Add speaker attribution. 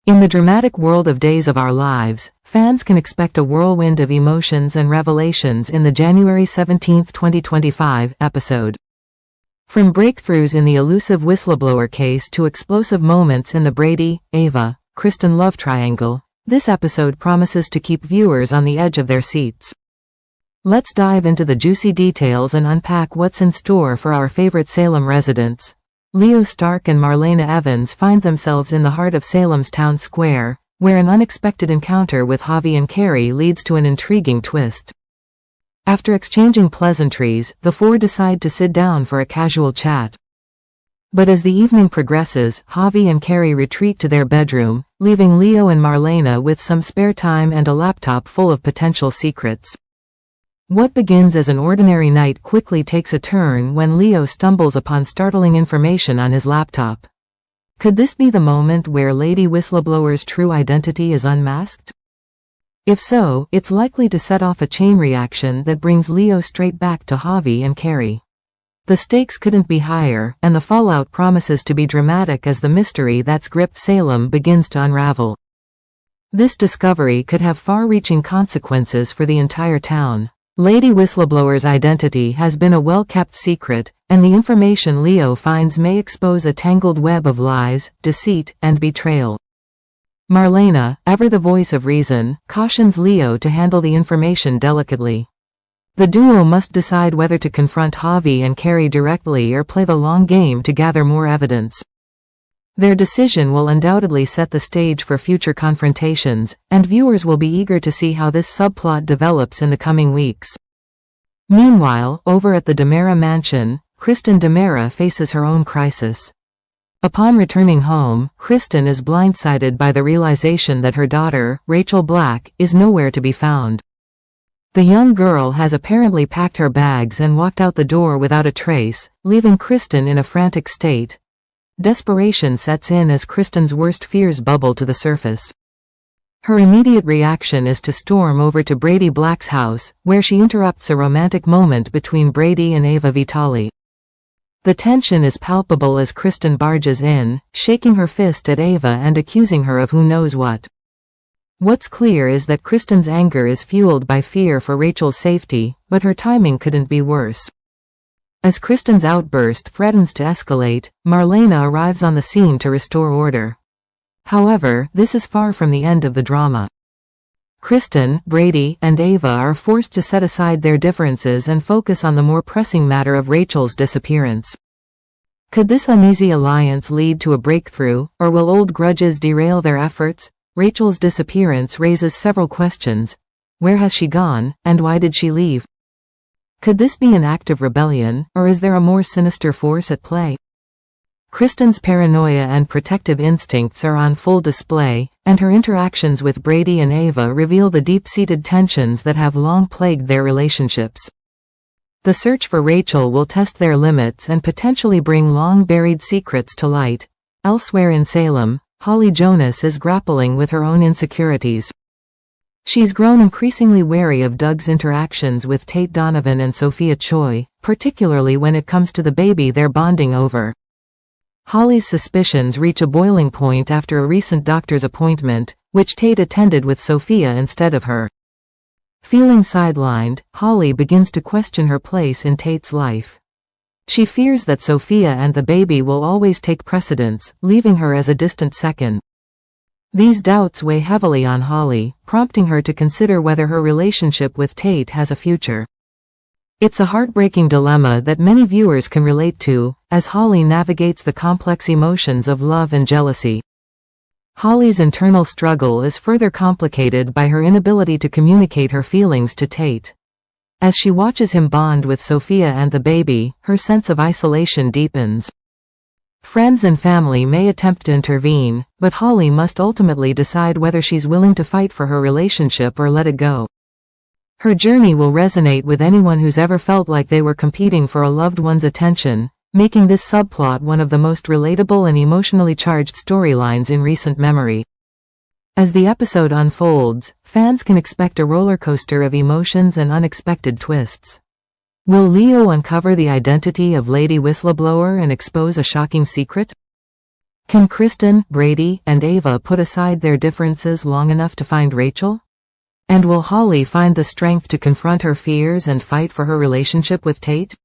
Speaker 1: In the dramatic world of Days of Our Lives, fans can expect a whirlwind of emotions and revelations in the January 17, 2025 episode. From breakthroughs in the elusive whistleblower case to explosive moments in the Brady, Ava, Kristen love triangle, this episode promises to keep viewers on the edge of their seats. Let's dive into the juicy details and unpack what's in store for our favorite Salem residents. Leo Stark and Marlena Evans find themselves in the heart of Salem's town square, where an unexpected encounter with Javi and Carrie leads to an intriguing twist. After exchanging pleasantries, the four decide to sit down for a casual chat. But as the evening progresses, Javi and Carrie retreat to their bedroom, leaving Leo and Marlena with some spare time and a laptop full of potential secrets. What begins as an ordinary night quickly takes a turn when Leo stumbles upon startling information on his laptop. Could this be the moment where Lady Whistleblower's true identity is unmasked? If so, it's likely to set off a chain reaction that brings Leo straight back to Javi and Carrie. The stakes couldn't be higher, and the fallout promises to be dramatic as the mystery that's gripped Salem begins to unravel. This discovery could have far-reaching consequences for the entire town. Lady Whistleblower's identity has been a well-kept secret, and the information Leo finds may expose a tangled web of lies, deceit, and betrayal. Marlena, ever the voice of reason, cautions Leo to handle the information delicately. The duo must decide whether to confront Javi and Carrie directly or play the long game to gather more evidence. Their decision will undoubtedly set the stage for future confrontations, and viewers will be eager to see how this subplot develops in the coming weeks. Meanwhile, over at the DiMera mansion, Kristen DiMera faces her own crisis. Upon returning home, Kristen is blindsided by the realization that her daughter, Rachel Black, is nowhere to be found. The young girl has apparently packed her bags and walked out the door without a trace, leaving Kristen in a frantic state. Desperation sets in as Kristen's worst fears bubble to the surface. Her immediate reaction is to storm over to Brady Black's house, where she interrupts a romantic moment between Brady and Ava Vitali. The tension is palpable as Kristen barges in, shaking her fist at Ava and accusing her of who knows what. What's clear is that Kristen's anger is fueled by fear for Rachel's safety, but her timing couldn't be worse. As Kristen's outburst threatens to escalate, Marlena arrives on the scene to restore order. However, this is far from the end of the drama. Kristen, Brady, and Ava are forced to set aside their differences and focus on the more pressing matter of Rachel's disappearance. Could this uneasy alliance lead to a breakthrough, or will old grudges derail their efforts? Rachel's disappearance raises several questions. Where has she gone, and why did she leave? Could this be an act of rebellion, or is there a more sinister force at play? Kristen's paranoia and protective instincts are on full display, and her interactions with Brady and Ava reveal the deep-seated tensions that have long plagued their relationships. The search for Rachel will test their limits and potentially bring long-buried secrets to light. Elsewhere in Salem, Holly Jonas is grappling with her own insecurities. She's grown increasingly wary of Doug's interactions with Tate Donovan and Sophia Choi, particularly when it comes to the baby they're bonding over. Holly's suspicions reach a boiling point after a recent doctor's appointment, which Tate attended with Sophia instead of her. Feeling sidelined, Holly begins to question her place in Tate's life. She fears that Sophia and the baby will always take precedence, leaving her as a distant second. These doubts weigh heavily on Holly, prompting her to consider whether her relationship with Tate has a future. It's a heartbreaking dilemma that many viewers can relate to, as Holly navigates the complex emotions of love and jealousy. Holly's internal struggle is further complicated by her inability to communicate her feelings to Tate. As she watches him bond with Sophia and the baby, her sense of isolation deepens. Friends and family may attempt to intervene, but Holly must ultimately decide whether she's willing to fight for her relationship or let it go. Her journey will resonate with anyone who's ever felt like they were competing for a loved one's attention, making this subplot one of the most relatable and emotionally charged storylines in recent memory. As the episode unfolds, fans can expect a roller coaster of emotions and unexpected twists. Will Leo uncover the identity of Lady Whistleblower and expose a shocking secret? Can Kristen, Brady, and Ava put aside their differences long enough to find Rachel? And will Holly find the strength to confront her fears and fight for her relationship with Tate?